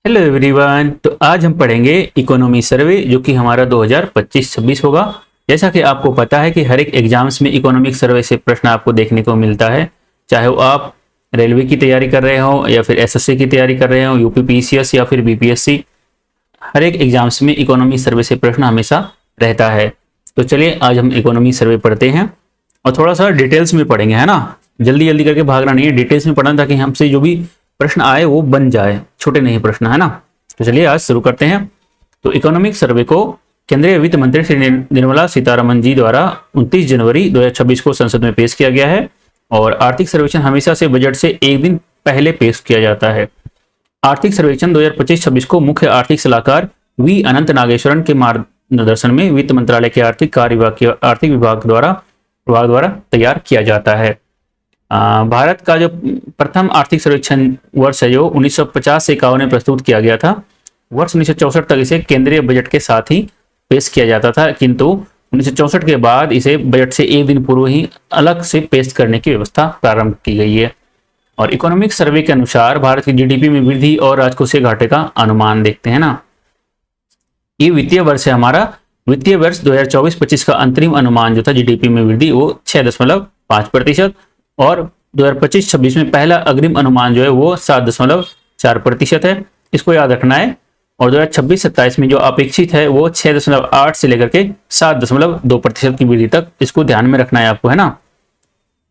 Hello everyone. तो आज हम पढ़ेंगे इकोनॉमी सर्वे जो कि हमारा 2025-26 होगा। जैसा कि आपको पता है कि हर एक एग्जाम्स में इकोनॉमिक सर्वे से प्रश्न आपको देखने को मिलता है, चाहे वो आप रेलवे की तैयारी कर रहे हो या फिर एसएससी की तैयारी कर रहे हो, यूपी पीसीएस या फिर बीपीएससी। हर एक एग्जाम्स में इकोनॉमी सर्वे से प्रश्न हमेशा रहता है। तो चलिए आज हम इकोनॉमी सर्वे पढ़ते हैं और थोड़ा सा डिटेल्स में पढ़ेंगे, है ना। जल्दी जल्दी करके भागना नहीं है, डिटेल्स में पढ़ना ताकि हमसे जो भी प्रश्न आए वो बन जाए, छोटे नहीं प्रश्न, है ना। तो चलिए आज शुरू करते हैं। तो इकोनॉमिक सर्वे को केंद्रीय वित्त मंत्री श्री निर्मला सीतारमन जी द्वारा 29 जनवरी 2026 को संसद में पेश किया गया है और आर्थिक सर्वेक्षण हमेशा से बजट से एक दिन पहले पेश किया जाता है। आर्थिक सर्वेक्षण 2025-26 को मुख्य आर्थिक सलाहकार वी अनंत नागेश्वरन के मार्गदर्शन में वित्त मंत्रालय के आर्थिक कार्य विभाग के आर्थिक विभाग द्वारा तैयार किया जाता है। भारत का जो प्रथम आर्थिक सर्वेक्षण वर्ष है जो 1950 से 51 में प्रस्तुत किया गया था। वर्ष 1964 तक इसे केंद्रीय बजट के साथ ही पेश किया जाता था, किंतु 1964 के बाद इसे बजट से एक दिन पूर्व ही अलग से पेश करने की व्यवस्था प्रारंभ की गई है। और इकोनॉमिक सर्वे के अनुसार भारत की जीडीपी में वृद्धि और राजकोषीय घाटे का अनुमान देखते हैं ना। ये वित्तीय वर्ष है हमारा, वित्तीय वर्ष 2024-25 का अंतरिम अनुमान जो था जीडीपी में वृद्धि वो 6.5% और 2025-26 में पहला अग्रिम अनुमान जो है वो 7.4% है। इसको याद रखना है। और 2026-27 में जो अपेक्षित है वो 6.8 से लेकर के 7.2% की वृद्धि तक, इसको ध्यान में रखना है आपको, है ना।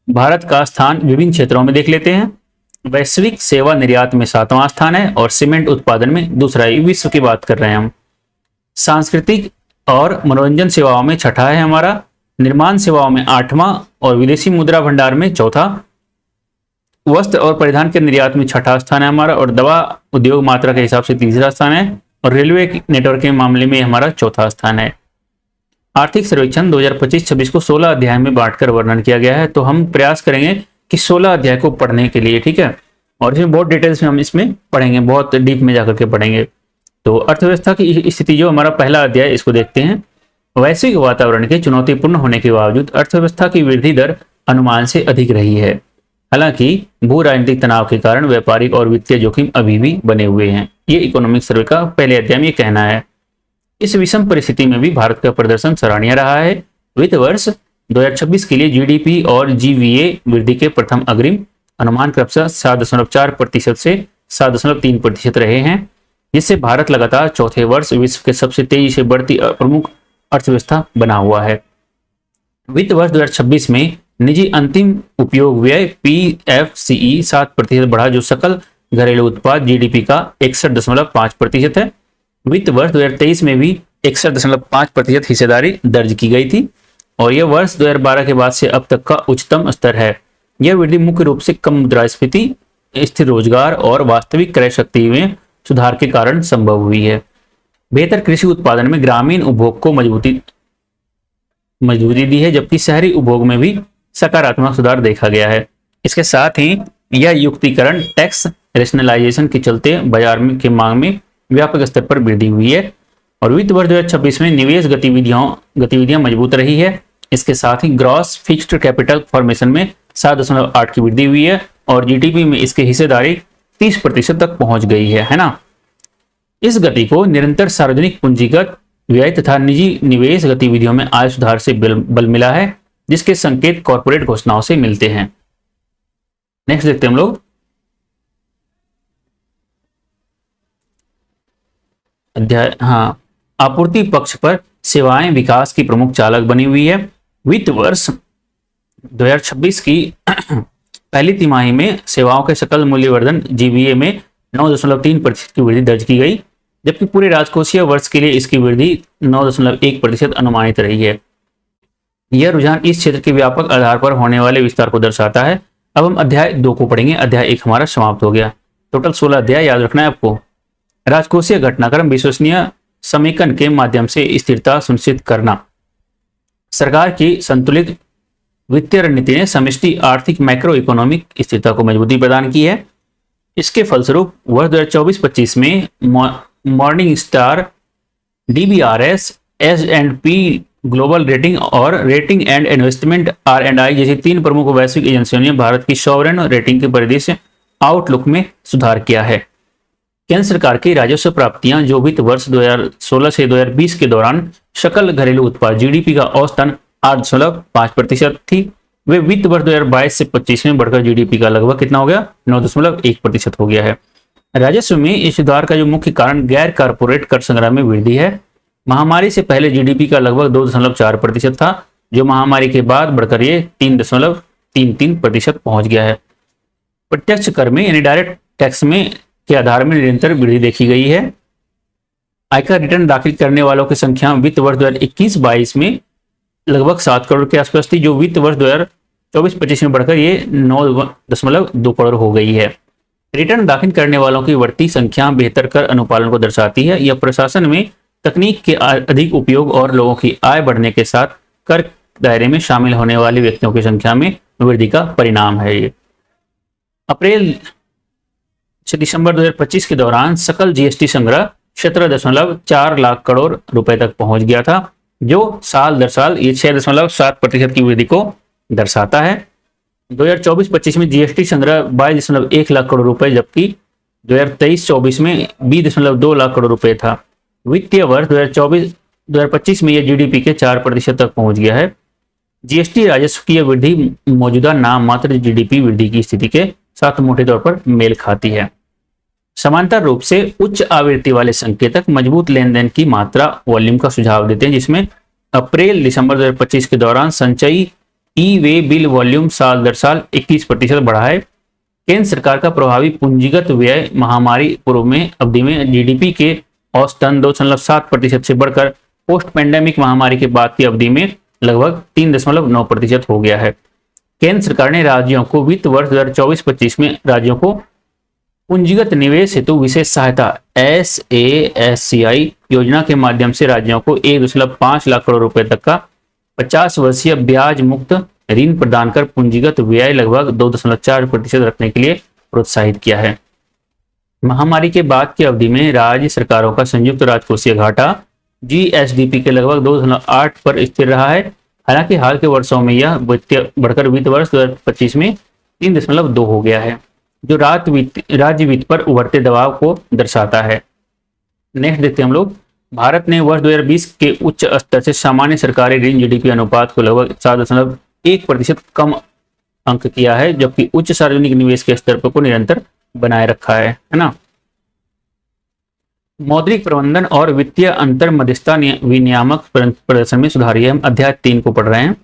भारत का स्थान विभिन्न क्षेत्रों में देख लेते हैं। वैश्विक सेवा निर्यात में 7वां स्थान है और सीमेंट उत्पादन में दूसरा है। विश्व की बात कर रहे हैं हम। सांस्कृतिक और मनोरंजन सेवाओं में छठा है हमारा, निर्माण सेवाओं में 8वां और विदेशी मुद्रा भंडार में चौथा। वस्त्र और परिधान के निर्यात में छठा स्थान है हमारा और दवा उद्योग मात्रा के हिसाब से तीसरा स्थान है और रेलवे नेटवर्क के मामले में हमारा चौथा स्थान है। आर्थिक सर्वेक्षण 2025-26 को 16 अध्याय में बांटकर वर्णन किया गया है। तो हम प्रयास करेंगे कि 16 अध्याय को पढ़ने के लिए, ठीक है। और इसमें बहुत डिटेल्स में हम इसमें पढ़ेंगे, बहुत डीप में जाकर के पढ़ेंगे। तो अर्थव्यवस्था की स्थिति जो हमारा पहला अध्याय, इसको देखते हैं। वैश्विक वातावरण के चुनौतीपूर्ण होने के बावजूद अर्थव्यवस्था की वृद्धि दर अनुमान से अधिक रही है। हालांकि भू राजनीतिक तनाव के कारण व्यापारिक और वित्तीय जोखिम अभी भी बने हुए हैं। ये इकोनॉमिक सर्वे का पहले अध्याय में ये कहना है। इस विषम परिस्थिति में भी भारत का प्रदर्शन सराहनीय रहा है। वित्त वर्ष 2026 के लिए जीडीपी और जीवीए वृद्धि के प्रथम अग्रिम अनुमान क्रमशः 7.4% से 7.3% रहे हैं, जिससे भारत लगातार चौथे वर्ष विश्व के सबसे तेजी से बढ़ती प्रमुख अर्थव्यवस्था बना हुआ है। वित्त वर्ष 2026 में निजी अंतिम उपयोग व्यय पीएफसीई 7% बढ़ा, जो सकल घरेलू उत्पाद जीडीपी का 61.5% है। वित्त वर्ष 2023 में भी 61.5% हिस्सेदारी दर्ज की गई थी और यह वर्ष 2012 के बाद से अब तक का उच्चतम स्तर है। यह वृद्धि मुख्य रूप से कम मुद्रास्फीति, स्थिर रोजगार और वास्तविक क्रय शक्ति में सुधार के कारण संभव हुई है। बेहतर कृषि उत्पादन में ग्रामीण उपभोग को मजबूती दी है, जबकि शहरी उपभोग में भी सकारात्मक सुधार देखा गया है। इसके साथ ही यह युक्तिकरण टैक्स रेशनलाइजेशन के चलते बाजार में की मांग में व्यापक स्तर पर वृद्धि हुई है। और वित्त वर्ष 2026 में निवेश गतिविधियां मजबूत रही है। इसके साथ ही ग्रॉस फिक्स्ड कैपिटल फॉर्मेशन में 7.8 की वृद्धि हुई है और जीडीपी में इसकी हिस्सेदारी 30% तक पहुंच गई है ना। इस गति को निरंतर सार्वजनिक पूंजीगत व्यय तथा निजी निवेश गतिविधियों में आय सुधार से बल मिला है, जिसके संकेत कॉर्पोरेट घोषणाओं से मिलते हैं। नेक्स्ट देखते हैं हम लोग अध्याय। आपूर्ति पक्ष पर सेवाएं विकास की प्रमुख चालक बनी हुई है। वित्त वर्ष 2026 की पहली तिमाही में सेवाओं के सकल मूल्यवर्धन जीवीए में 9.3% की वृद्धि दर्ज की गई, जबकि पूरे राजकोषीय वर्ष के लिए इसकी वृद्धि 9.1% अनुमानित रही है। यह रुझान इस क्षेत्र के व्यापक आधार पर होने वाले विस्तार को दर्शाता है। अब हम अध्याय 2 को पढ़ेंगे। अध्याय 1 हमारा समाप्त हो गया। टोटल 16 अध्याय याद रखना है आपको। राजकोषीय घटनाक्रम विश्वसनीय समेकन के माध्यम से स्थिरता सुनिश्चित करना। सरकार की संतुलित वित्तीय रणनीति ने समष्टि आर्थिक मैक्रो इकोनॉमिक स्थिरता को मजबूती प्रदान की है। इसके फलस्वरूप वर्ष 2024-25 में मॉर्निंग स्टार, डीबीआरएस, एस&पी ग्लोबल रेटिंग और रेटिंग एंड इन्वेस्टमेंट R&I जैसी 3 प्रमुख वैश्विक एजेंसियों ने भारत की सॉवरेन रेटिंग के परिदृश्य आउटलुक में सुधार किया है। केंद्र सरकार की राजस्व प्राप्तियां जो वित्त वर्ष 2016 से 2020 के दौरान सकल घरेलू उत्पाद जीडीपी का औसतन 8.5% थी, वे वित्त वर्ष 2022 से 25 में बढ़कर जीडीपी का लगभग कितना हो गया, 9.1% हो गया है। राजस्व में इस सुधार का जो मुख्य कारण गैर कारपोरेट कर संग्रह में वृद्धि है। महामारी से पहले जीडीपी का लगभग 2.4% था, जो महामारी के बाद बढ़कर ये 3.33% पहुंच गया है। प्रत्यक्ष कर में यानी डायरेक्ट टैक्स में के आधार में निरंतर वृद्धि देखी गई है। आयकर रिटर्न दाखिल करने वालों की संख्या वित्त वर्ष 2021-22 में लगभग 7 करोड़ के आसपास थी, जो वित्त वर्ष 2024-25 में बढ़कर ये 9.2 करोड़ हो गई है। रिटर्न दाखिल करने वालों की बढ़ती संख्या बेहतर कर अनुपालन को दर्शाती है। यह प्रशासन में तकनीक के अधिक उपयोग और लोगों की आय बढ़ने के साथ कर दायरे में शामिल होने वाले व्यक्तियों की संख्या में वृद्धि का परिणाम है। ये अप्रैल से दिसंबर 2025 के दौरान सकल जीएसटी संग्रह 17.4 लाख करोड़ रुपए तक पहुंच गया था, जो साल दर साल ये 6.7% की वृद्धि को दर्शाता है। 2024-25 में जीएसटी संग्रह 22.1 लाख करोड़ रुपए, जबकि 2023-24 में 20.2 लाख करोड़ रुपए था। वित्तीय वर्ष 2024-2025 में यह जीडीपी के 4% तक पहुंच गया है। जीएसटी राजस्व की यह वृद्धि मौजूदा नाम मात्र जीडीपी वृद्धि की स्थिति के साथ मोटे तौर पर मेल खाती है। समांतर रूप से उच्च आवृत्ति वाले संकेतक मजबूत लेन देन की मात्रा वॉल्यूम का सुझाव देते हैं, जिसमें अप्रैल दिसंबर 2025 के दौरान संचयी ई वे बिल वॉल्यूम साल दर साल 21% बढ़ा है। केंद्र सरकार का प्रभावी पूंजीगत व्यय महामारी पूर्व में अवधि में जीडीपी के औसतन 2.7% से बढ़कर पोस्ट पैंडेमिक महामारी के बाद की अवधि में लगभग 3.9% हो गया है। केंद्र सरकार ने राज्यों को वित्त वर्ष 2024-25 में राज्यों को पूंजीगत निवेश हेतु विशेष सहायता SASCI योजना के माध्यम से राज्यों को 1.5 लाख करोड़ रुपए तक का 50 वर्षीय ब्याज मुक्त ऋण प्रदान कर पूंजीगत व्यय लगभग 2.4% रखने के लिए प्रोत्साहित किया है। महामारी के बाद की अवधि में राज्य सरकारों का संयुक्त राजकोषीय घाटा GSDP के लगभग 2.8 पर स्थिर रहा है। हालांकि हाल के वर्षों में यह बढ़कर वित्त वर्ष 2025 में 3.2 हो गया है, जो राज्य वित्त पर उभरते दबाव को दर्शाता है। नेक्स्ट देखते हैं हम लोग। भारत ने वर्ष 2020 के उच्च स्तर से सामान्य सरकारी ऋण जीडीपी अनुपात को लगभग 7.1% कम अंक किया है, जबकि उच्च सार्वजनिक निवेश के स्तर को निरंतर बनाए रखा है ना। मौद्रिक प्रबंधन और वित्तीय अंतर मध्यस्थता विनियामक प्रदर्शन में सुधार, ये हम अध्याय 3 को पढ़ रहे हैं।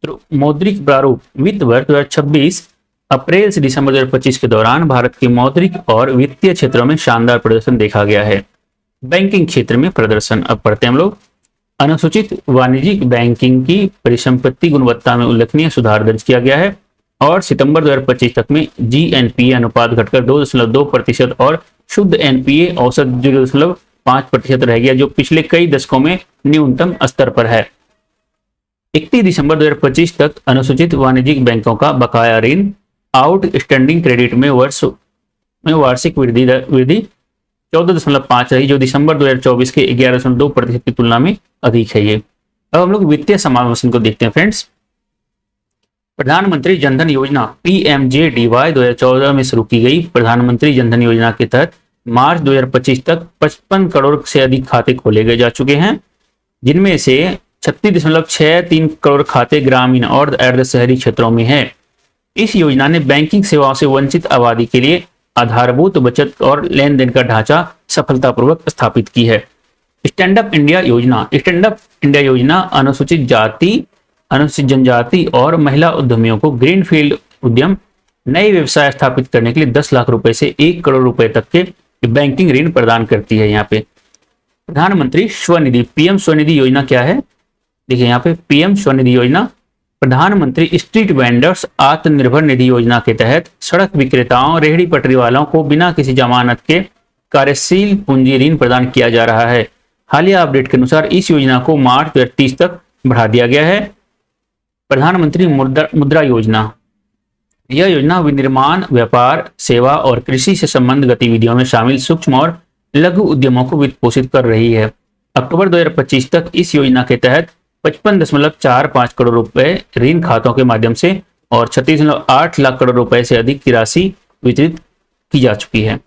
तो मौद्रिक प्रारूप वित्त वर्ष 2026 अप्रैल से दिसंबर 2025 के दौरान भारत के मौद्रिक और वित्तीय क्षेत्रों में शानदार प्रदर्शन देखा गया है। बैंकिंग क्षेत्र में प्रदर्शन अब पढ़ते हैं हम लोग। अनुसूचित वाणिज्यिक बैंकिंग की परिसंपत्ति गुणवत्ता में उल्लेखनीय सुधार दर्ज किया गया है और सितंबर 2025 तक में GNPA अनुपात घटकर 2.2% और शुद्ध NPA औसत 0.5% रह गया, जो पिछले कई दशकों में न्यूनतम स्तर पर है। 31 दिसंबर 2025 तक अनुसूचित वाणिज्यिक बैंकों का बकाया ऋण आउटस्टैंडिंग क्रेडिट में वार्षिक वृद्धि 14.5 रही, जो दिसंबर 2024 के 11.2% की तुलना में अधिक है। ये अब हम लोग वित्तीय समावेशन को देखते हैं फ्रेंड्स। प्रधानमंत्री जनधन योजना PMJDY 2014 में शुरू की गई। प्रधानमंत्री जनधन योजना के तहत मार्च 2025 तक 55 करोड़ से अधिक खाते खोले गए जा चुके हैं, जिनमें से 36.63 करोड़ खाते ग्रामीण और अर्ध शहरी क्षेत्रों में है। इस योजना ने बैंकिंग सेवाओं से वंचित आबादी के लिए आधारभूत बचत और लेन देन का ढांचा सफलतापूर्वक स्थापित की है। स्टैंड अप इंडिया योजना अनुसूचित जाति, अनुसूचित जनजाति और महिला उद्यमियों को ग्रीनफील्ड उद्यम, नए व्यवसाय स्थापित करने के लिए 10 लाख रुपए से 1 करोड़ रुपए तक के बैंकिंग ऋण प्रदान करती है। यहाँ पे प्रधानमंत्री स्वनिधि PM स्वनिधि योजना क्या है, देखिए यहाँ पे PM स्वनिधि योजना प्रधानमंत्री स्ट्रीट वेंडर्स आत्मनिर्भर निधि योजना के तहत सड़क विक्रेताओं, रेहड़ी पटरी वालों को बिना किसी जमानत के कार्यशील पूंजी ऋण प्रदान किया जा रहा है। हालिया अपडेट के अनुसार इस योजना को मार्च 2030 तक बढ़ा दिया गया है। प्रधानमंत्री मुद्रा योजना, यह योजना विनिर्माण, व्यापार, सेवा और कृषि से संबंधित गतिविधियों में शामिल सूक्ष्म और लघु उद्यमों को वित्त पोषित कर रही है। अक्टूबर 2025 तक इस योजना के तहत 55.45 करोड़ रुपए ऋण खातों के माध्यम से और 36.8 लाख करोड़ रुपए से अधिक की राशि वितरित की जा चुकी है।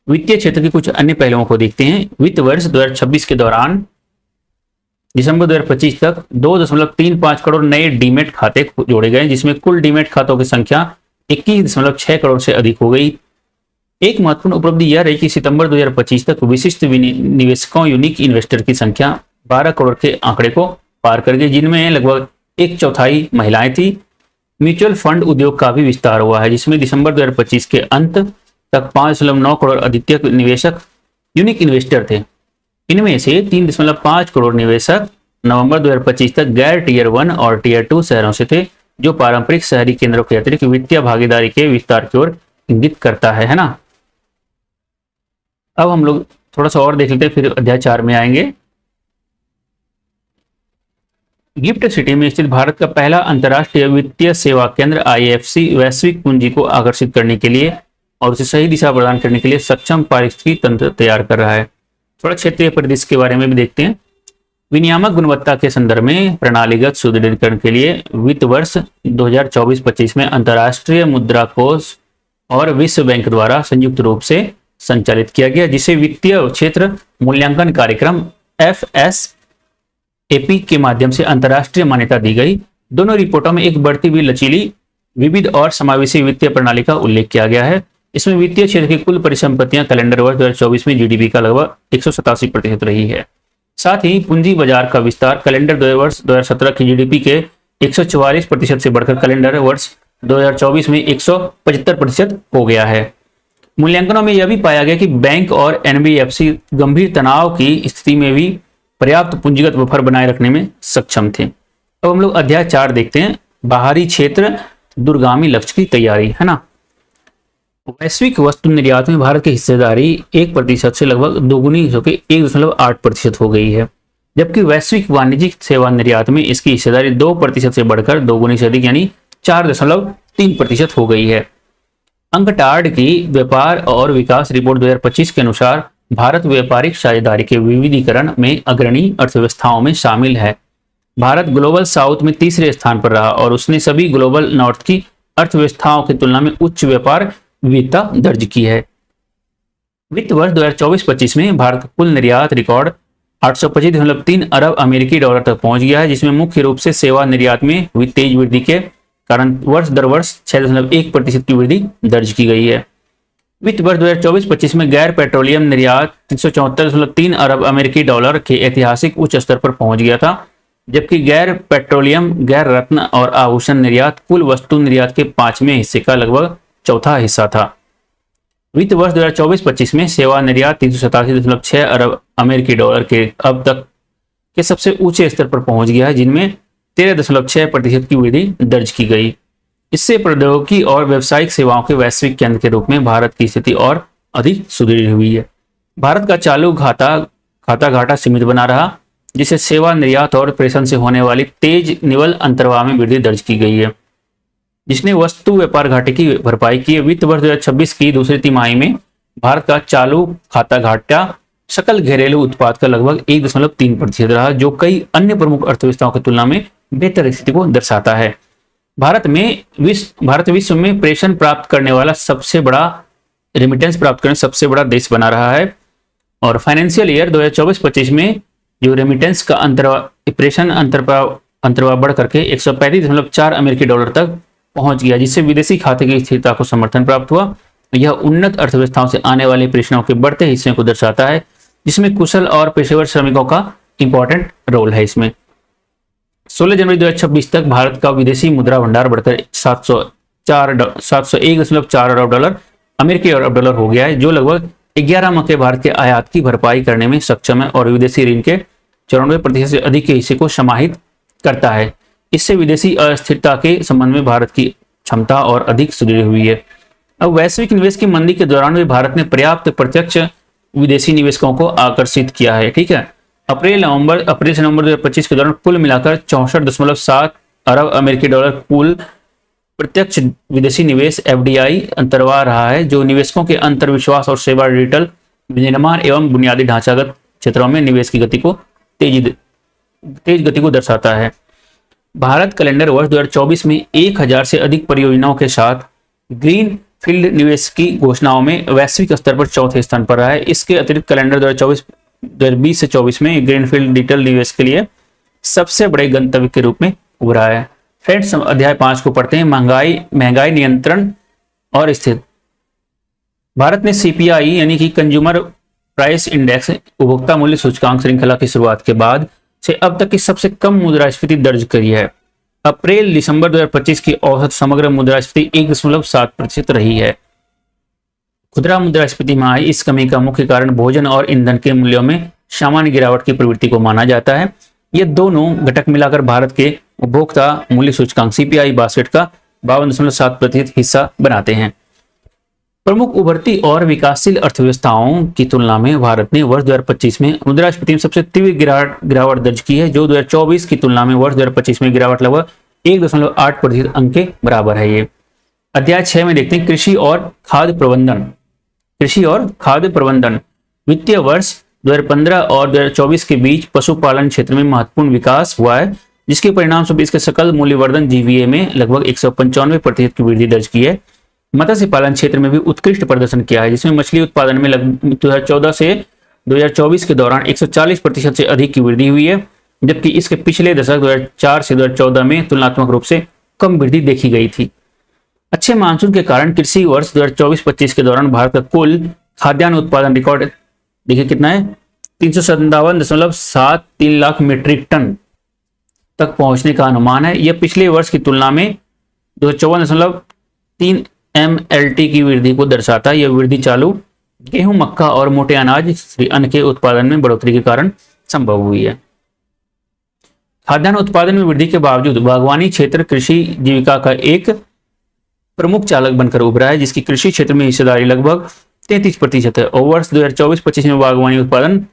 वित्तीय क्षेत्र के कुछ अन्य पहलुओं को देखते हैं। वित्त वर्ष 2026 के दौरान दिसंबर 2025 तक 2.35 करोड़ नए डीमेट खाते जोड़े गए, जिसमें कुल डीमेट खातों की संख्या 21.6 करोड़ से अधिक हो गई। एक महत्वपूर्ण उपलब्धि यह रही कि सितंबर 2025 तक विशिष्ट निवेशकों यूनिक इन्वेस्टर की संख्या 12 करोड़ के आंकड़े को पार कर गई, जिनमें लगभग 1/4 महिलाएं थी। म्यूचुअल फंड उद्योग का भी विस्तार हुआ है, जिसमें दिसंबर 2025 के अंत तक 5.9 करोड़ अधिक निवेशक यूनिक इन्वेस्टर थे। इनमें से 3.5 करोड़ निवेशक नवंबर 2025 तक गैर टीयर 1 और टीयर 2 शहरों से थे, जो पारंपरिक शहरी केंद्रों के अतिरिक्त वित्तीय भागीदारी के विस्तार की ओर इंगित करता है ना। अब हम लोग थोड़ा सा और देख लेते हैं, फिर अध्याय 4 में आएंगे। गिफ्ट सिटी में स्थित भारत का पहला अंतर्राष्ट्रीय वित्तीय सेवा केंद्र IFC वैश्विक पूंजी को आकर्षित करने के लिए और उसे सही दिशा प्रदान करने के लिए सक्षम पारिस्थितिकी तंत्र तैयार कर रहा है। थोड़ा क्षेत्रीय परिदृश्य के बारे में भी देखते हैं। विनियामक गुणवत्ता के संदर्भ में प्रणालीगत सुदृढ़ीकरण के लिए वित्त वर्ष 2024-25 में अंतर्राष्ट्रीय मुद्रा कोष और विश्व बैंक द्वारा संयुक्त रूप से संचालित किया गया, जिसे वित्तीय क्षेत्र मूल्यांकन कार्यक्रम FSAP के माध्यम से अंतर्राष्ट्रीय मान्यता दी गई। दोनों रिपोर्टों में एक बढ़ती हुई लचीली, विविध और समावेशी वित्तीय प्रणाली का उल्लेख किया गया है। इसमें वित्तीय क्षेत्र की कुल परिसंपत्तियां कैलेंडर वर्ष 2024 में GDP का लगभग 187% रही है। साथ ही पूंजी बाजार का विस्तार कैलेंडर वर्ष 2017 की GDP के 144% से बढ़कर कैलेंडर वर्ष 2024 में 175% हो गया है। मूल्यांकनों में यह भी पाया गया कि बैंक और NBFC गंभीर तनाव की स्थिति में भी पर्याप्त पूंजीगत बफर बनाए रखने में सक्षम थे। अब हम लोग अध्याय 4 देखते हैं। बाहरी क्षेत्र दूरगामी लक्ष्य की तैयारी, है ना। वैश्विक वस्तु निर्यात में भारत की हिस्सेदारी 1% से लगभग दोगुनी होकर 1.8% हो गई है, जबकि वैश्विक वाणिज्यिक सेवा निर्यात में इसकी हिस्सेदारी 2% से बढ़कर दोगुनी से अधिक यानी 4.3% हो गई है। अंकटाड की व्यापार और विकास रिपोर्ट 2025 के अनुसार भारत व्यापारिक साझेदारी के विविधीकरण में अग्रणी अर्थव्यवस्थाओं में शामिल है। भारत ग्लोबल साउथ में तीसरे स्थान पर रहा और उसने सभी ग्लोबल नॉर्थ की अर्थव्यवस्थाओं की तुलना में उच्च व्यापार विविधता दर्ज की है। वित्त वर्ष 2024-25 में भारत का कुल निर्यात रिकॉर्ड 825.3 अरब अमेरिकी डॉलर तक पहुंच गया है, जिसमें मुख्य रूप से सेवा निर्यात में हुई तेज वृद्धि के कारण वर्ष दर वर्ष 6.1% की वृद्धि दर्ज की गई है। वित्त वर्ष 2024-25 में गैर पेट्रोलियम निर्यात 374.3 अरब अमेरिकी डॉलर के ऐतिहासिक उच्च स्तर पर पहुंच गया था, जबकि गैर पेट्रोलियम, गैर रत्न और आभूषण निर्यात कुल वस्तु निर्यात के 5वें हिस्से का लगभग चौथा हिस्सा था। वित्त वर्ष 2024-25 में सेवा निर्यात 387.6 अरब अमेरिकी डॉलर के अब तक के सबसे ऊंचे स्तर पर पहुंच गया है, जिनमें 13.6% की वृद्धि दर्ज की गई। इससे प्रौद्योगिकी और व्यावसायिक सेवाओं के वैश्विक केंद्र के रूप में भारत की स्थिति और अधिक सुदृढ़ हुई है। भारत का चालू खाता घाटा सीमित बना रहा, जिसे सेवा निर्यात और प्रेषण से होने वाली तेज निवल अंतर्वाह में वृद्धि दर्ज की गई है, जिसने वस्तु व्यापार घाटे की भरपाई की है। वित्त वर्ष 2026 की दूसरी तिमाही में भारत का चालू खाता घाटा सकल घरेलू उत्पाद का लगभग 1.3% रहा, जो कई अन्य प्रमुख अर्थव्यवस्थाओं की तुलना में बेहतर स्थिति को दर्शाता है। भारत विश्व में प्रेषण प्राप्त करने वाला सबसे बड़ा रेमिटेंस प्राप्त करने सबसे बड़ा देश बना रहा है और फाइनेंशियल ईयर 2024-25 में जो रेमिटेंस का प्रेषण अंतर्वाह बढ़ करके 135.4 अमेरिकी डॉलर तक पहुंच गया, जिससे विदेशी खाते की स्थिरता को समर्थन प्राप्त हुआ। यह उन्नत अर्थव्यवस्थाओं से आने वाले प्रेषणों के बढ़ते हिस्से को दर्शाता है, जिसमें कुशल और पेशेवर श्रमिकों का इंपॉर्टेंट रोल है। इसमें 16 जनवरी 2026 तक भारत का विदेशी मुद्रा भंडार बढ़कर 701.4 अरब डॉलर अमेरिकी अरब डॉलर हो गया है, जो लगभग 11 माह के भारत के आयात की भरपाई करने में सक्षम है और विदेशी ऋण के 94% से अधिक के हिस्से को समाहित करता है। इससे विदेशी अस्थिरता के संबंध में भारत की क्षमता और अधिक सुदृढ़ हुई है। अब वैश्विक निवेश की मंदी के दौरान भी भारत ने पर्याप्त प्रत्यक्ष विदेशी निवेशकों को आकर्षित किया है। ठीक है, अप्रैल से नवंबर 2025 के दौरान कुल मिलाकर 64.7 अरब अमेरिकी डॉलर कुल प्रत्यक्ष विदेशी निवेश FDI अंतर्वाह रहा है, जो निवेशकों के अंतर्विश्वास और सेवा, डिजिटल विनिर्माण एवं बुनियादी ढांचागत क्षेत्रों में निवेश की गति को तेज गति को दर्शाता है। भारत कैलेंडर वर्ष 2024 में 1000 से अधिक परियोजनाओं के साथ ग्रीन फील्ड निवेश की घोषणाओं में वैश्विक स्तर पर चौथे स्थान पर रहा है। इसके अतिरिक्त कैलेंडर 2020 से 24 में ग्रीनफील्ड डिजिटल निवेश के लिए सबसे बड़े गंतव्य के रूप में उभरा है। फ्रेंड्स, अध्याय 5 को पढ़ते हैं, महंगाई नियंत्रण और स्थिति। भारत ने सीपीआई यानी कि कंज्यूमर प्राइस इंडेक्स उपभोक्ता मूल्य सूचकांक श्रृंखला की शुरुआत के बाद से अब तक की सबसे कम मुद्रास्फीति दर्ज करी है। अप्रैल दिसंबर 2025 की औसत समग्र मुद्रास्फीति 1.7% रही है। खुदरा मुद्रास्फीति में आई इस कमी का मुख्य कारण भोजन और ईंधन के मूल्यों में सामान्य गिरावट की प्रवृत्ति को माना जाता है। ये दोनों घटक मिलाकर भारत के उपभोक्ता मूल्य सूचकांक सीपीआई बास्केट का 52.7% हिस्सा बनाते हैं। प्रमुख उभरती और विकासशील अर्थव्यवस्थाओं की तुलना में भारत ने वर्ष 2025 में मुद्रास्फीति में सबसे तीव्र गिरावट दर्ज की है, जो 2024 की तुलना में वर्ष 2025 में गिरावट लगभग 1.8% अंक के बराबर है। ये अध्याय 6 में देखते हैं कृषि और खाद्य प्रबंधन। वित्तीय वर्ष 2015 और 2024 के बीच पशुपालन क्षेत्र में महत्वपूर्ण विकास हुआ है, जिसके परिणाम स्वरूप इसके सकल मूल्यवर्धन जीवीए में लगभग 195% की वृद्धि दर्ज की है। मत्स्य पालन क्षेत्र में भी उत्कृष्ट प्रदर्शन किया है, जिसमें मछली उत्पादन में 2014 से 2024 के दौरान 140% से अधिक की वृद्धि हुई है, जबकि इसके पिछले दशक 2004 से 2014 में तुलनात्मक रूप से कम वृद्धि देखी गई थी। अच्छे मानसून के कारण कृषि वर्ष 2024-25 के दौरान भारत का कुल खाद्यान्न उत्पादन रिकॉर्ड देखिए कितना है, 357.73 लाख मीट्रिक टन तक पहुंचने का अनुमान है। यह पिछले वर्ष की तुलना में 254.3 MLT की वृद्धि को दर्शाता है। यह वृद्धि चालू गेहूं, मक्का और मोटे अनाज अन्न के उत्पादन में बढ़ोतरी के कारण संभव हुई है। खाद्यान्न उत्पादन में वृद्धि के बावजूद बागवानी क्षेत्र कृषि जीविका का एक प्रमुख चालक बनकर उभरा है, जिसकी कृषि क्षेत्र में हिस्सेदारी लगभग 33% है। और वर्ष 2024-25 में बागवानी उत्पादन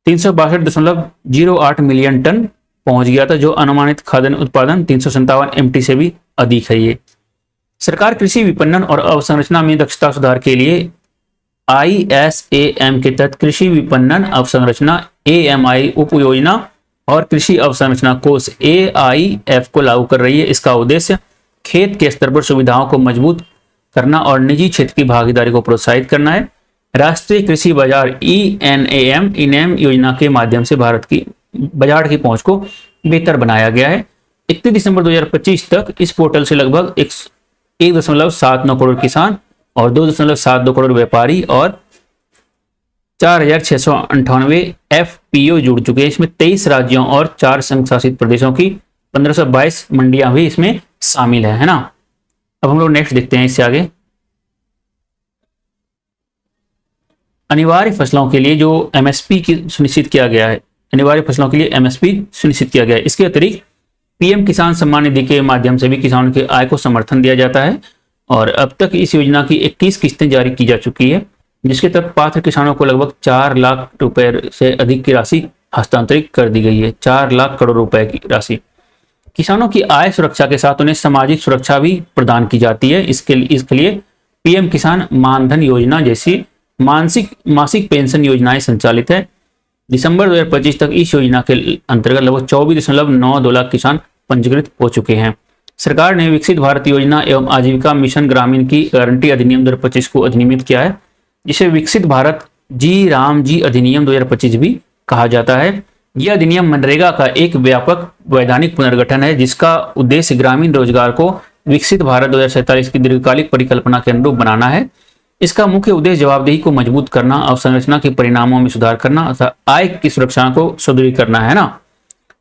362.08 मिलियन टन पहुंच गया था, जो अनुमानित खाद्यान्न उत्पादन 357 MT से भी अधिक है। ये सरकार कृषि विपणन और अवसंरचना में दक्षता सुधार के लिए ISAM के तहत कृषि विपणन अवसंरचना AMI उप योजना और कृषि अवसंरचना कोष AIF को लागू कर रही है। इसका उद्देश्य खेत के स्तर पर सुविधाओं को मजबूत करना और निजी क्षेत्र की भागीदारी को प्रोत्साहित करना है। राष्ट्रीय कृषि बाजार ENAM योजना के माध्यम से भारत की बाजार की पहुंच को बेहतर बनाया गया है। 31 दिसंबर 2025 तक इस पोर्टल से लगभग 1.79 करोड़ किसान और 2.72 करोड़ व्यापारी और 4,698 FPO जुड़ चुके हैं। इसमें 23 राज्यों और 4 संघ शासित प्रदेशों की 1522 मंडियां भी इसमें शामिल है ना। अब हम लोग नेक्स्ट देखते हैं इससे आगे। अनिवार्य फसलों के लिए जो MSP की सुनिश्चित किया गया है, अनिवार्य फसलों के लिए MSP सुनिश्चित किया गया है। इसके अतिरिक्त PM किसान सम्मान निधि के माध्यम से भी किसानों की आय को समर्थन दिया जाता है और अब तक इस योजना की 21 किस्तें जारी की जा चुकी है, जिसके तहत पात्र किसानों को लगभग 4 लाख रुपए से अधिक की राशि हस्तांतरित कर दी गई है। 4 लाख करोड़ रुपए की राशि। किसानों की आय सुरक्षा के साथ उन्हें सामाजिक सुरक्षा भी प्रदान की जाती है। इसके लिए PM किसान मानधन योजना जैसी मासिक पेंशन योजनाएं संचालित है। दिसंबर 2025 तक इस योजना के अंतर्गत लगभग 24.92 लाख किसान पंजीकृत हो चुके हैं। सरकार ने विकसित भारत योजना एवं आजीविका मिशन ग्रामीण की गारंटी अधिनियम 2025 को अधिनियमित किया है, जिसे विकसित भारत जी अधिनियम 2025 भी कहा जाता है। यह अधिनियम मनरेगा का एक व्यापक वैधानिक पुनर्गठन है, जिसका उद्देश्य ग्रामीण रोजगार को विकसित भारत 2047 की दीर्घकालिक परिकल्पना के अनुरूप बनाना है। इसका मुख्य उद्देश्य जवाबदेही को मजबूत करना, अवसंरचना के परिणामों में सुधार करना तथा आय की सुरक्षा को सुदृढ़ करना है ना।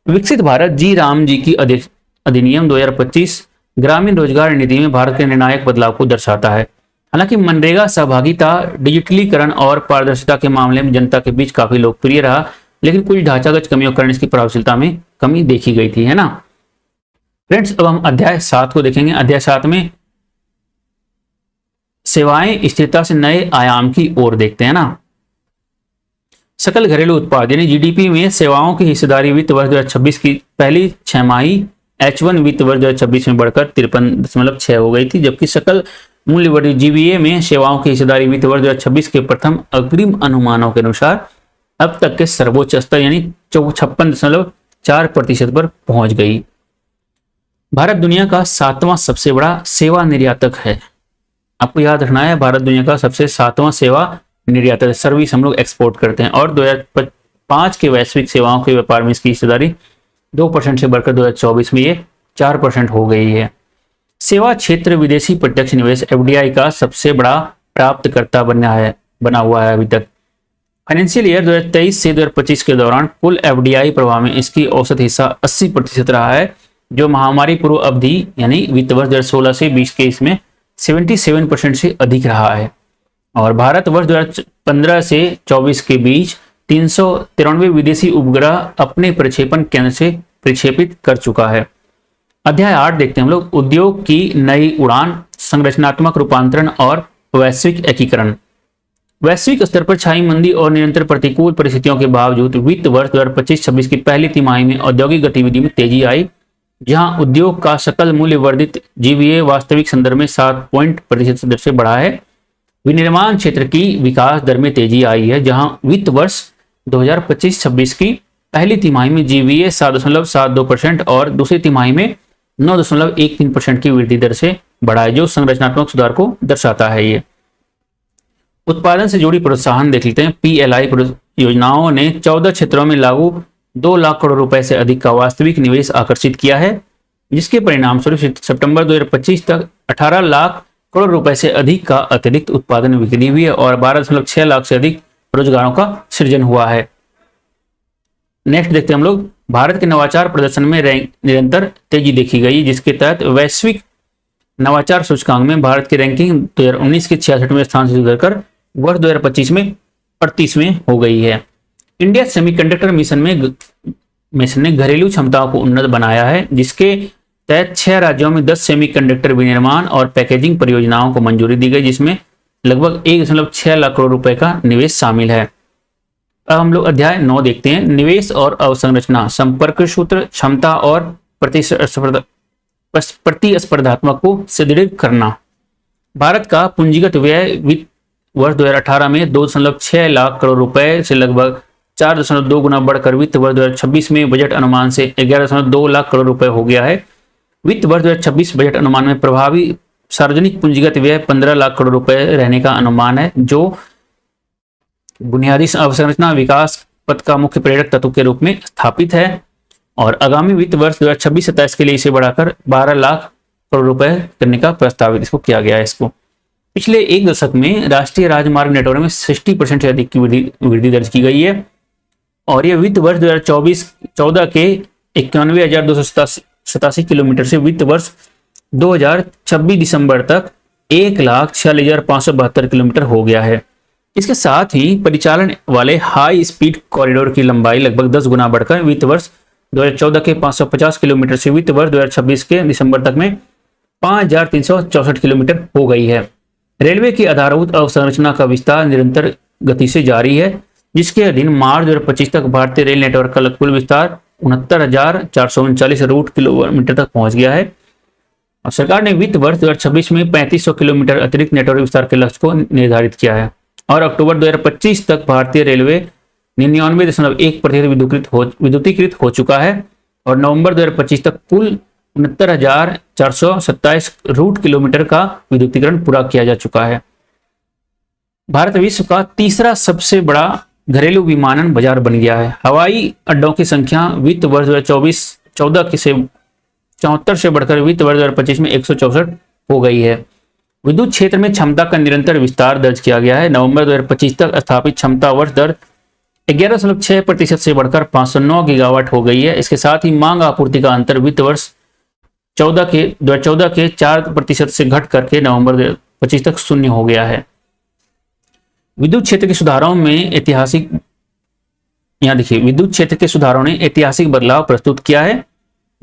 विकसित भारत जी की अधिनियम 2025 ग्रामीण रोजगार नीति में भारत के निर्णायक बदलाव को दर्शाता है। हालांकि मनरेगा सहभागिता, डिजिटलीकरण और पारदर्शिता के मामले में जनता के बीच काफी लोकप्रिय रहा, लेकिन कुछ ढांचागत कमियों के कारण इसकी प्रभावशीलता में कमी देखी गई थी, है ना। फ्रेंड्स, अब हम अध्याय 7 को देखेंगे। अध्याय 7 में सेवाएं स्थिरता से नए आयाम की ओर देखते हैं ना। सकल घरेलू उत्पाद यानी GDP में सेवाओं की हिस्सेदारी वित्त वर्ष 2026 की पहली छमाही H1 वित्त वर्ष 2026 में बढ़कर 53.6 हो गई थी, जबकि सकल मूल्यवर्धित GVA में सेवाओं की हिस्सेदारी वित्त वर्ष 2026 के प्रथम अग्रिम अनुमानों के अनुसार अब तक के सर्वोच्च स्तर यानी 56.4% पर पहुंच गई। भारत दुनिया का 7वां सबसे बड़ा सेवा निर्यातक है। आपको याद रखना है भारत दुनिया का सबसे 7वां सेवा निर्यातक, सर्विस हम लोग एक्सपोर्ट करते हैं, और 2005 के वैश्विक सेवाओं के व्यापार में इसकी हिस्सेदारी 2% से बढ़कर 2024 में ये 4% हो गई है। सेवा क्षेत्र विदेशी प्रत्यक्ष निवेश एफडीआई का सबसे बड़ा प्राप्तकर्ता बना हुआ है अभी तक। फाइनेंशियल ईयर 2023 से 2025 के दौरान कुल एफडीआई प्रवाह में इसकी औसत हिस्सा 80% रहा है, जो महामारी पूर्व अवधि यानी वित्त वर्ष 2016 से 20 के इसमें 77% से अधिक रहा है। और भारत वर्ष 2015 से 24 के बीच 393 विदेशी उपग्रह अपने प्रक्षेपण केंद्र से प्रक्षेपित कर चुका है। अध्याय 8 देखते हैं हम लोग, उद्योग की नई उड़ान, संरचनात्मक रूपांतरण और वैश्विक एकीकरण। वैश्विक स्तर पर छाई मंदी और निरंतर प्रतिकूल परिस्थितियों के बावजूद वित्त वर्ष 2025-26 की पहली तिमाही में औद्योगिक गतिविधि में तेजी आई, जहां उद्योग का सकल मूल्य वर्धित जीवीए वास्तविक संदर्भ में 7% दर से बढ़ा है। विनिर्माण क्षेत्र की विकास दर में तेजी आई है, जहां वित्त वर्ष 2025-26 की पहली तिमाही में जीवीए 7.72% और दूसरी तिमाही में 9.13% की वृद्धि दर से बढ़ा है, जो संरचनात्मक सुधार को दर्शाता है। ये उत्पादन से जुड़ी प्रोत्साहन देख लेते हैं। पीएलआई योजनाओं ने 14 क्षेत्रों में लागू 2 लाख करोड़ रुपए से अधिक का वास्तविक निवेश आकर्षित किया है, जिसके परिणाम स्वरूप सितंबर 2025 तक 18 लाख करोड़ रुपए से अधिक का अतिरिक्त उत्पादन बिक्री हुई है और 12.6 लाख से अधिक रोजगारों का सृजन हुआ है। नेक्स्ट देखते हैं हम लोग, भारत के नवाचार प्रदर्शन में निरंतर तेजी देखी गई, जिसके तहत वैश्विक नवाचार सूचकांक में भारत की रैंकिंग 2019 के 66वें स्थान से सुधरकर वर्ष 2025 में 38वें हो गई है। इंडिया सेमीकंडक्टर मिशन ने घरेलू क्षमताओं को उन्नत बनाया है, जिसके तहत 6 राज्यों में 10 सेमीकंडक्टर विनिर्माण और पैकेजिंग परियोजनाओं को मंजूरी दी गई, जिसमें लगभग 1.6 लाख करोड़ रुपए का निवेश शामिल है। अब हम लोग अध्याय 9 देखते हैं, निवेश और अवसंरचना, संपर्क सूत्र, क्षमता और प्रतिस्पर्धात्मक को सुदृढ़ करना। भारत का पूंजीगत व्यय वित्त वर्ष 2018 में 2.6 लाख करोड़ रुपए से लगभग 4.2 गुना बढ़कर वित्त वर्ष 2026 में बजट अनुमान से 11.2 लाख करोड़ रुपए हो गया है। वित्त वर्ष 2026 बजट अनुमान में प्रभावी सार्वजनिक पूंजीगत व्यय 15 लाख करोड़ रुपए रहने का अनुमान है, जो बुनियादी अवसंरचना विकास पथ का मुख्य प्रेरक तत्व के रूप में स्थापित है। और आगामी वित्त वर्ष 2026-27 के लिए इसे बढ़ाकर 12 लाख करोड़ रुपए करने का प्रस्तावित इसको किया गया है। इसको पिछले एक दशक में राष्ट्रीय राजमार्ग नेटवर्क में 60% से अधिक की वृद्धि दर्ज की गई है और यह वित्त वर्ष 2024-14 के 91,287 किलोमीटर से वित्त वर्ष 2026 दिसंबर तक 1,46,572 किलोमीटर हो गया है। इसके साथ ही परिचालन वाले हाई स्पीड कॉरिडोर की लंबाई लगभग 10 गुना बढ़कर वित्त वर्ष 2014 के 550 किलोमीटर से वित्त वर्ष 2026 के दिसंबर तक में 5,364 किलोमीटर हो गई है। रेलवे की आधारभूत अवसंरचना का विस्तार निरंतर गति से जारी है, जिसके अधीन मार्च 2025 तक भारतीय रेल नेटवर्क का कुल विस्तार 69,439 रूट किलोमीटर तक पहुंच गया है। और सरकार ने वित्त वर्ष 2026 में 3500 किलोमीटर अतिरिक्त नेटवर्क विस्तार के लक्ष्य को निर्धारित किया है और अक्टूबर 2025 तक भारतीय रेलवे 99.1% विद्युतीकृत हो चुका है और नवंबर 2025 तक कुल 69,427 रूट किलोमीटर का विद्युतीकरण पूरा किया जा चुका है। भारत विश्व का तीसरा सबसे बड़ा घरेलू विमानन बाजार बन गया है। हवाई अड्डों की संख्या वित्त वर्ष 2024-14 से 74 से बढ़कर वित्त वर्ष 2025 में 164 हो गई है। विद्युत क्षेत्र में क्षमता का निरंतर विस्तार दर्ज किया गया है। नवंबर 2025 तक स्थापित क्षमता वर्ष दर 11.6% से बढ़कर 509 गीगावाट हो गई है। इसके साथ ही मांग आपूर्ति का अंतर वित्त वर्ष 2014 के 4% से घट करके नवंबर 2025 तक शून्य हो गया है। विद्युत क्षेत्र के सुधारों में ऐतिहासिक, यहाँ देखिए, विद्युत क्षेत्र के सुधारों ने ऐतिहासिक बदलाव प्रस्तुत किया है,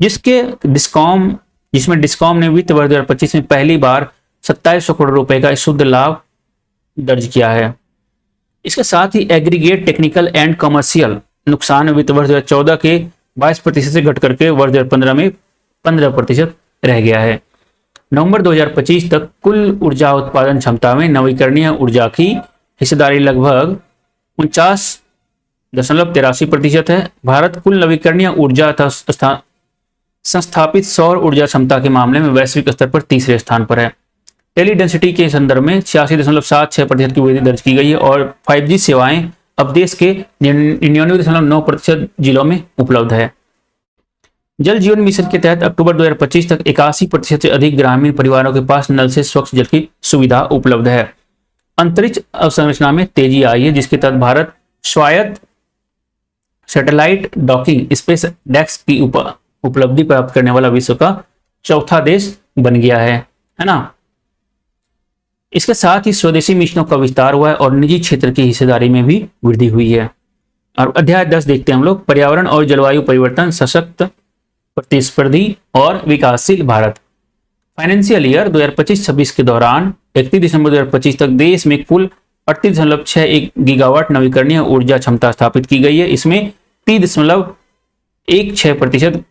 जिसमें डिस्कॉम ने वित्त वर्ष 2025 में पहली बार 2700 करोड़ रुपए का शुद्ध लाभ दर्ज किया है। इसके साथ ही एग्रीगेट टेक्निकल एंड कमर्शियल नुकसान वित्त वर्ष 2014 के 22% से घट करके वर्ष 2015 में 15% रह गया है। नवंबर 2025 तक कुल ऊर्जा उत्पादन क्षमता में नवीकरणीय ऊर्जा की हिस्सेदारी लगभग 49.83% है। भारत कुल नवीकरणीय ऊर्जा संस्थापित सौर ऊर्जा क्षमता के मामले में वैश्विक स्तर पर तीसरे स्थान पर है। टेली डेंसिटी के संदर्भ में 86.76% की वृद्धि दर्ज की गई है और 5G सेवाएं अब देश के 99.9% जिलों में उपलब्ध है। जल जीवन मिशन के तहत अक्टूबर 2025 तक 81% से अधिक ग्रामीण परिवारों के पास नल से स्वच्छ जल की सुविधा उपलब्ध है। अंतरिक्ष अवसंरचना में तेजी आई है, जिसके तहत भारत स्वायत्त सैटेलाइट डॉकिंग स्पेस डेक्स की उपलब्धि प्राप्त करने वाला विश्व का चौथा देश बन गया है ना। इसके साथ ही स्वदेशी मिशनों का विस्तार हुआ है और निजी क्षेत्र की हिस्सेदारी में भी वृद्धि हुई है। और अध्याय 10 देखते हैं हम लोग, पर्यावरण और जलवायु परिवर्तन, सशक्त, प्रतिस्पर्धी और विकासशील भारत। फाइनेंशियल ईयर 2025-26 के दौरान 31 दिसंबर 2025 तक देश में कुल 38.61 गीगावाट नवीकरणीय ऊर्जा क्षमता स्थापित की गई है। इसमें 30.16%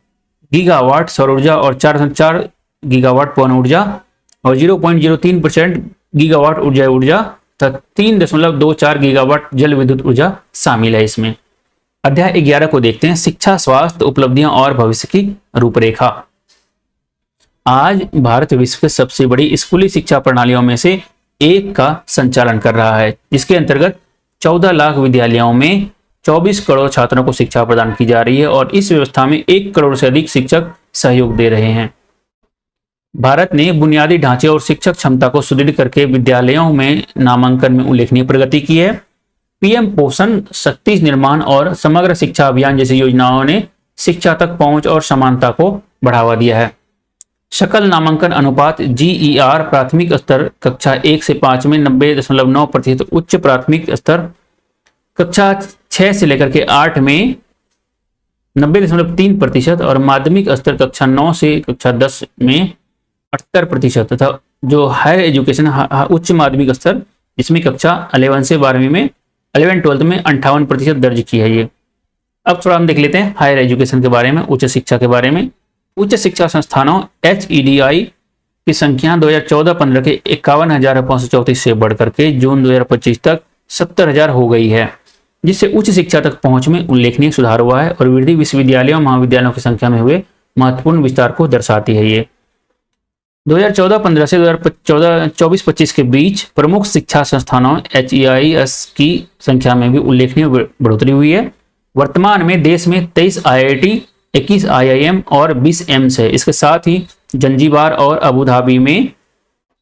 गीगावाट सौर ऊर्जा और 4.4 गीगावाट पवन ऊर्जा और 0.03% गीगावाट ऊर्जा तथा 3.24 गीगावाट जल विद्युत ऊर्जा शामिल है इसमें। अध्याय 11 को देखते हैं, शिक्षा, स्वास्थ्य, उपलब्धियां और भविष्य की रूपरेखा। आज भारत विश्व के सबसे बड़ी स्कूली शिक्षा प्रणालियों में से एक का संचालन कर रहा है, जिसके अंतर्गत 14 लाख विद्यालयों में 24 करोड़ छात्रों को शिक्षा प्रदान की जा रही है और इस व्यवस्था में 1 करोड़ से अधिक शिक्षक सहयोग दे रहे हैं। भारत ने बुनियादी ढांचे और शिक्षक क्षमता को सुदृढ़ करके विद्यालयों में नामांकन में उल्लेखनीय प्रगति की है। पीएम पोषण, शक्ति निर्माण और समग्र शिक्षा अभियान जैसी योजनाओं ने शिक्षा तक पहुंच और समानता को बढ़ावा दिया है। सकल नामांकन अनुपात GER प्राथमिक स्तर कक्षा 1 से 5 में 90.9%, उच्च प्राथमिक स्तर कक्षा 6 से लेकर के 8 में 90.3% और माध्यमिक स्तर कक्षा 9 से कक्षा 10 में 78% तथा जो हायर एजुकेशन उच्च माध्यमिक स्तर जिसमें कक्षा 11 से 12वीं में 11-12 में 58% दर्ज की है ये। अब थोड़ा हम देख लेते हैं हायर एजुकेशन के बारे में, उच्च शिक्षा के बारे में। उच्च शिक्षा संस्थानों HEDI की संख्या 2014-15 के 51,534 से बढ़कर के जून 2025 तक 70,000 हो गई है, जिससे उच्च शिक्षा तक पहुंच में उल्लेखनीय सुधार हुआ है और वृद्धि विश्वविद्यालयों और महाविद्यालयों की संख्या में हुए महत्वपूर्ण विस्तार को दर्शाती है ये। 2014-15 से 2024-25 के बीच प्रमुख शिक्षा संस्थानों HEIS की संख्या में भी उल्लेखनीय बढ़ोतरी हुई है। वर्तमान में देश में 23 IIT, 21 IIM और 20 एम्स है। इसके साथ ही जंजीबार और अबू धाबी में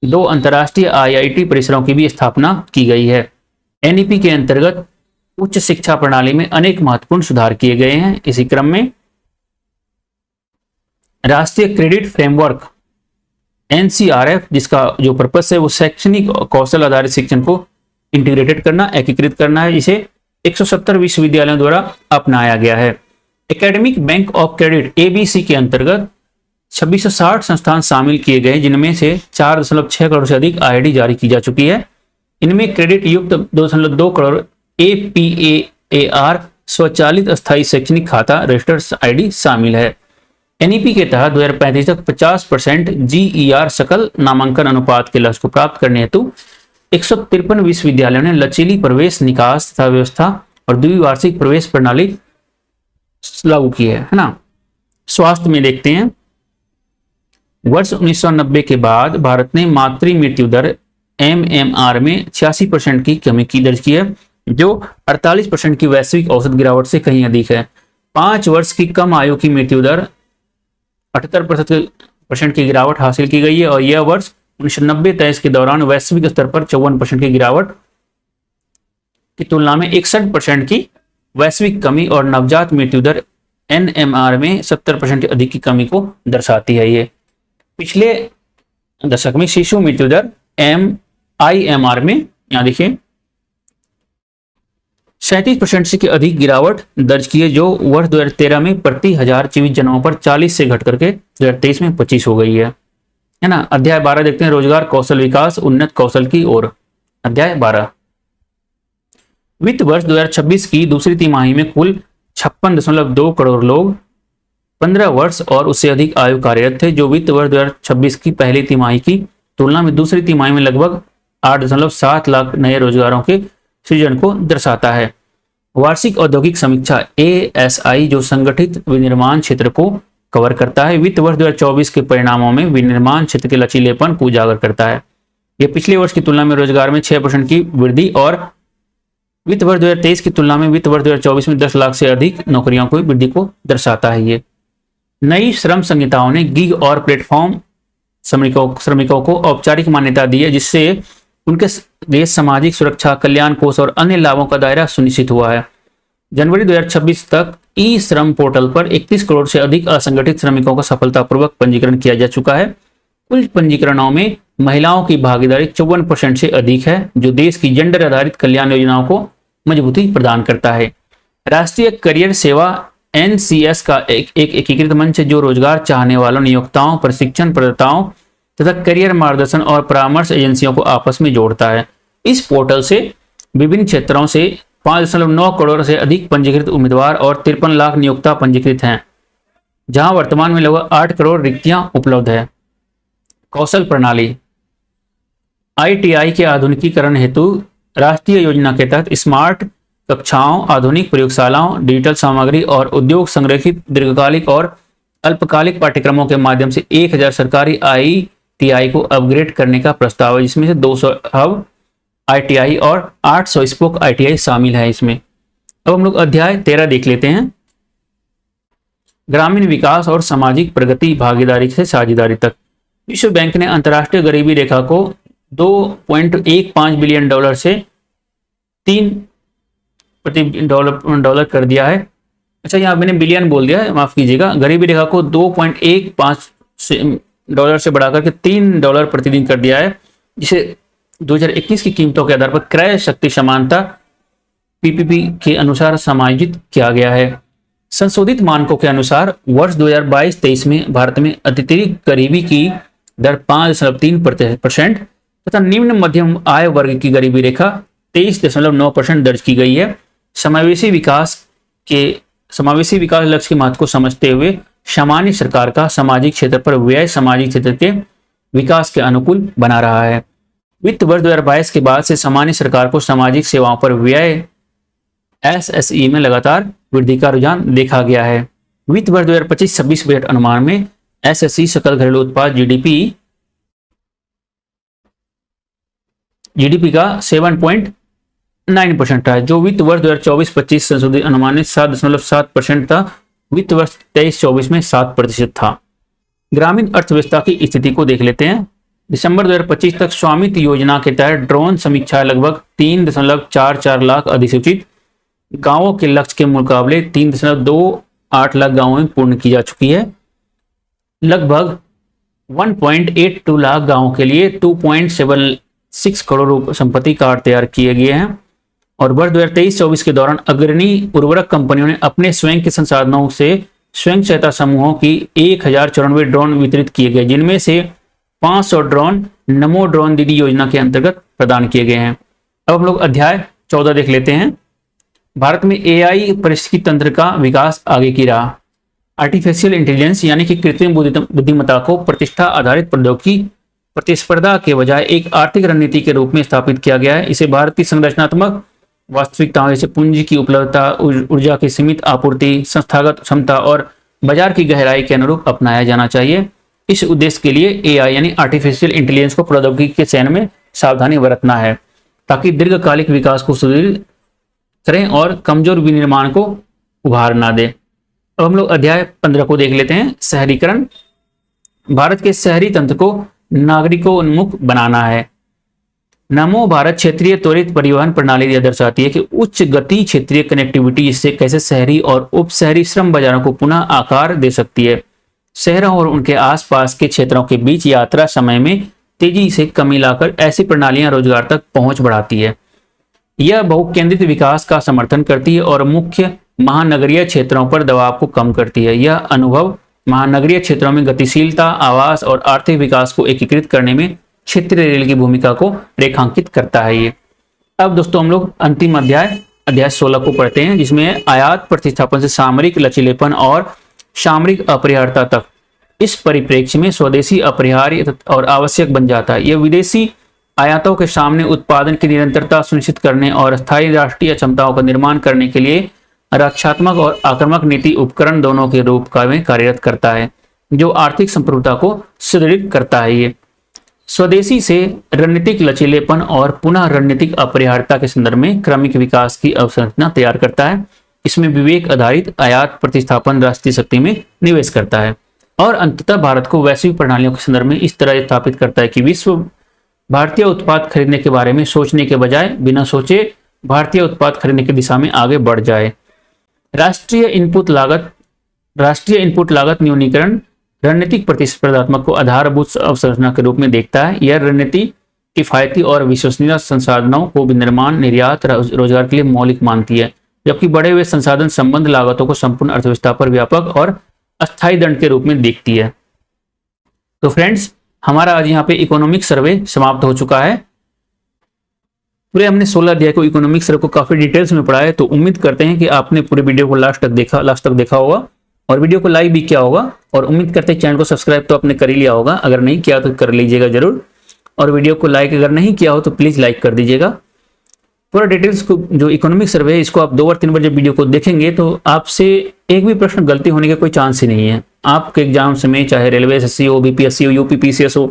2 अंतर्राष्ट्रीय IIT परिसरों की भी स्थापना की गई है। NEP के अंतर्गत उच्च शिक्षा प्रणाली में अनेक महत्वपूर्ण सुधार किए गए हैं। इसी क्रम में राष्ट्रीय क्रेडिट फ्रेमवर्क NCRF, जिसका जो पर्पस है वो शैक्षणिक कौशल आधारित शिक्षण को इंटीग्रेटेड करना, एकीकृत करना है, जिसे 170 विश्वविद्यालयों द्वारा अपनाया गया है। Academic bank of credit ABC के अंतर्गत 2660 संस्थान शामिल किए गए, जिनमें से 4.6 करोड़ से अधिक IIT जारी की जा चुकी है। इनमें क्रेडिट युक्त 2.2 करोड़ APAR स्वचालित अस्थायी शैक्षणिक खाता रजिस्टर्ड ID शामिल है। NEP के तहत 2035 तक 50% GER सकल नामांकन अनुपात के लक्ष्य को प्राप्त करने हेतु 153 विश्वविद्यालयों ने लचीली प्रवेश निकास तथा व्यवस्था और द्विवार्षिक प्रवेश प्रणाली लागू की है ना। स्वास्थ्य में देखते हैं, वर्ष 1990 के बाद भारत ने मातृ मृत्यु दर MMR में 86% की कमी की दर्ज की है, जो 48% की वैश्विक औसत गिरावट से कहीं अधिक है। 5 वर्ष की कम आयु की मृत्यु दर 78% की गिरावट हासिल की गई है और यह वर्ष 1990-23 के दौरान वैश्विक स्तर पर 54% की गिरावट की तुलना में 61% की वैश्विक कमी और नवजात मृत्यु दर NMR में 70% अधिक की कमी को दर्शाती है। ये पिछले दशक में शिशु मृत्यु दर IMR में यहाँ देखिए 37% से अधिक गिरावट दर्ज की है, जो वर्ष 2013 में प्रति 1000 जीवित जन्मों पर 40 से घट करके 2023 में 25 हो गई है ना। अध्याय 12 देखते हैं, रोजगार, कौशल विकास, उन्नत कौशल की ओर। अध्याय 12, वित्त वर्ष 2026 की दूसरी तिमाही में कुल 56.2 करोड़ लोग 15 वर्ष और उससे अधिक आयु कार्यरत थे, जो वित्त वर्ष 2026 की पहली तिमाही की तुलना में दूसरी तिमाही में लगभग 8.7 लाख नए रोजगारों के सृजन को दर्शाता है। वार्षिक औद्योगिक समीक्षा ASI, जो संगठित विनिर्माण क्षेत्र को कवर करता है, वित्त वर्ष 2024 के परिणामों में विनिर्माण क्षेत्र के लचीलेपन को उजागर करता है। ये पिछले वर्ष की तुलना में रोजगार में 6% की वृद्धि और वित्त वर्ष 2023 की तुलना में वित्त वर्ष 2024 में 10 लाख से अधिक नौकरियों की वृद्धि को दर्शाता है। ये नई श्रम संहिताओं ने गिग और प्लेटफॉर्म श्रमिकों को औपचारिक मान्यता दी है, जिससे उनके देश सामाजिक सुरक्षा, कल्याण कोष और अन्य लाभों का दायरा सुनिश्चित हुआ है। जनवरी 2026 तक ई श्रम पोर्टल पर 31 करोड़ से अधिक असंगठित श्रमिकों का सफलतापूर्वक पंजीकरण किया जा चुका है। कुल पंजीकरणों में महिलाओं की भागीदारी 54% से अधिक है, जो देश की जेंडर आधारित कल्याण योजनाओं को मजबूती प्रदान करता है। राष्ट्रीय करियर सेवा NCS का एक एकीकृत मंच है, जो रोजगार चाहने वालों, नियोक्ताओं, प्रशिक्षण प्रदाताओं तथा करियर मार्गदर्शन और परामर्श एजेंसियों को आपस में जोड़ता है। इस पोर्टल से विभिन्न क्षेत्रों से 5.9 करोड़ से अधिक पंजीकृत उम्मीदवार और 53 लाख नियोक्ता पंजीकृत हैं, जहां वर्तमान में लगभग 8 करोड़ रिक्तियां उपलब्ध है। कौशल प्रणाली ITI के आधुनिकीकरण हेतु राष्ट्रीय योजना के तहत स्मार्ट कक्षाओं, आधुनिक प्रयोगशालाओं, डिजिटल सामग्री और उद्योग संरक्षित दीर्घकालिक और अल्पकालिक पाठ्यक्रमों के माध्यम से 1000 सरकारी ITI को अपग्रेड करने का प्रस्ताव है, जिसमें से 200 हब ITI और 800 स्पोक ITI शामिल है इसमें। अब हम लोग अध्याय 13 देख लेते हैं। ग्रामीण विकास और सामाजिक प्रगति, भागीदारी से साझेदारी तक। विश्व बैंक ने अंतर्राष्ट्रीय गरीबी रेखा को $2.15 बिलियन से $3 कर दिया है। अच्छा, यहाँ मैंने बिलियन बोल दिया है, माफ कीजिएगा। गरीबी रेखा को $2.15 से बढ़ाकर के $3 प्रतिदिन कर दिया है, जिसे 2021 की कीमतों के आधार पर क्रय शक्ति समानता PPP के अनुसार समायोजित किया गया है। संशोधित मानकों के अनुसार वर्ष 2022-23 में भारत में अतिरिक्त गरीबी की दर 5.3% तथा निम्न मध्यम आय वर्ग की गरीबी रेखा 23.9% दर्ज की गई है। समावेशी विकास लक्ष्य के महत्व को समझते हुए सामान्य सरकार का सामाजिक क्षेत्र पर व्यय सामाजिक क्षेत्र के विकास के अनुकूल बना रहा है। वित्त वर्ष 2022 के बाद से सामान्य सरकार को सामाजिक सेवाओं पर व्यय SSE में लगातार वृद्धि का रुझान देखा गया है। वित्त वर्ष 2025-26 बजट अनुमान में SSE सकल घरेलू उत्पाद GDP का 7.9% था, जो वित्त वर्ष 2024-25 संशोधित अनुमान में 7.7% था। वित्त वर्ष 23-24 में 7% था। ग्रामीण अर्थव्यवस्था की स्थिति को देख लेते हैं। दिसंबर 2025 तक स्वामित्व योजना के तहत ड्रोन समीक्षा लगभग 3.44 लाख अधिसूचित गांवों के लक्ष्य के मुकाबले 3.28 लाख गांवों में पूर्ण की जा चुकी है। लगभग 1.82 लाख गांवों के लिए 2.76 करोड़ संपत्ति कार्ड तैयार किए गए हैं। और वर्ष 2023-24 के दौरान अग्रणी उर्वरक कंपनियों ने अपने स्वयं के संसाधनों से स्वयं सहायता समूहों की 1094 ड्रोन वितरित किए गए, जिनमें से 500 ड्रोन नमो ड्रोन दीदी योजना के अंतर्गत प्रदान किए गए हैं। अब हम लोग अध्याय 14 देख लेते हैं। भारत में AI पारिस्थितिकी तंत्र का विकास आगे की राह। आर्टिफिशियल इंटेलिजेंस यानी कि कृत्रिम बुद्धिमत्ता को प्रतिष्ठा आधारित प्रौद्योगिकी प्रतिस्पर्धा के बजाय एक आर्थिक रणनीति के रूप में स्थापित किया गया है। इसे भारत की संरचनात्मक वास्तविकताओं जैसे पूंजी की उपलब्धता, ऊर्जा की सीमित आपूर्ति, संस्थागत क्षमता और बाजार की गहराई के अनुरूप अपनाया जाना चाहिए। इस उद्देश्य के लिए AI यानी आर्टिफिशियल इंटेलिजेंस को प्रौद्योगिकी के चयन में सावधानी बरतना है, ताकि दीर्घकालिक विकास को सुदृढ़ करें और कमजोर विनिर्माण को उभार ना दे। अब हम लोग अध्याय 15 को देख लेते हैं। शहरीकरण। भारत के शहरी तंत्र को नागरिकोन्मुख बनाना है। नमो भारत क्षेत्रीय त्वरित परिवहन प्रणाली यह दर्शाती है कि उच्च गति क्षेत्रीय कनेक्टिविटी इससे कैसे शहरी और उप शहरी श्रम बाजारों को पुनः आकार दे सकती है। शहरों और उनके आसपास के क्षेत्रों के बीच यात्रा समय में तेजी से कमी लाकर ऐसी प्रणालियां रोजगार तक पहुंच बढ़ाती है। यह बहुकेंद्रित विकास का समर्थन करती है और मुख्य महानगरीय क्षेत्रों पर दबाव को कम करती है। यह अनुभव महानगरीय क्षेत्रों में गतिशीलता, आवास और आर्थिक विकास को एकीकृत करने में क्षेत्रीय रेल की भूमिका को रेखांकित करता है। ये अब दोस्तों हम लोग अंतिम अध्याय 16 को पढ़ते हैं, जिसमें आयात प्रतिस्थापन से सामरिक लचीलेपन और सामरिक अपरिहार्यता तक। इस परिप्रेक्ष्य में स्वदेशी अपरिहार्य और आवश्यक बन जाता है। यह विदेशी आयातों के सामने उत्पादन की निरंतरता सुनिश्चित करने और स्थायी राष्ट्रीय क्षमताओं का निर्माण करने के लिए रक्षात्मक और आक्रामक नीति उपकरण दोनों के रूप में कार्यरत करता है, जो आर्थिक संप्रभुता को सुदृढ़ करता है। ये स्वदेशी से रणनीतिक लचीलेपन और पुनः रणनीतिक अपरिहार्यता के संदर्भ में क्रमिक विकास की अवसंरचना तैयार करता है। इसमें विवेक आधारित आयात प्रतिस्थापन राष्ट्रीय शक्ति में निवेश करता है और अंततः भारत को वैश्विक प्रणालियों के संदर्भ में इस तरह स्थापित करता है कि विश्व भारतीय उत्पाद खरीदने के बारे में सोचने के बजाय बिना सोचे भारतीय उत्पाद खरीदने की दिशा में आगे बढ़ जाए। राष्ट्रीय इनपुट लागत न्यूनीकरण रणनीतिक प्रतिस्पर्धात्मक को आधारभूत अवसंरचना के रूप में देखता है। यह रणनीति किफायती और विश्वसनीय संसाधनों को विनिर्माण, निर्यात, रोजगार के लिए मौलिक मानती है, जबकि बढ़े हुए संसाधन संबंध लागतों को संपूर्ण अर्थव्यवस्था पर व्यापक और अस्थायी दंड के रूप में देखती है। तो फ्रेंड्स, हमारा आज यहाँ पे इकोनॉमिक सर्वे समाप्त हो चुका है। पूरे हमने 16 अध्याय को इकोनॉमिक सर्वे को काफी डिटेल्स में पढ़ा है। तो उम्मीद करते हैं कि आपने पूरे वीडियो को लास्ट तक देखा होगा और वीडियो को लाइक भी किया होगा, और उम्मीद करते हैं चैनल को सब्सक्राइब तो आपने कर ही लिया होगा। अगर नहीं किया तो कर लीजिएगा जरूर, और वीडियो को लाइक अगर नहीं किया हो तो प्लीज लाइक कर दीजिएगा। पूरा डिटेल्स को जो इकोनॉमिक सर्वे है इसको आप 2 और 3 बार जब वीडियो को देखेंगे तो आपसे एक भी प्रश्न गलती होने का कोई चांस ही नहीं है। आपके एग्जाम्स में चाहे रेलवे एसएससी हो, बीपीएससी हो, यूपीपीसीएस हो,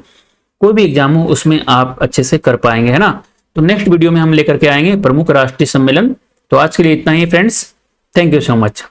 कोई भी एग्जाम हो, उसमें आप अच्छे से कर पाएंगे, है ना। तो नेक्स्ट वीडियो में हम लेकर के आएंगे प्रमुख राष्ट्रीय सम्मेलन। तो आज के लिए इतना ही friends, thank you so much.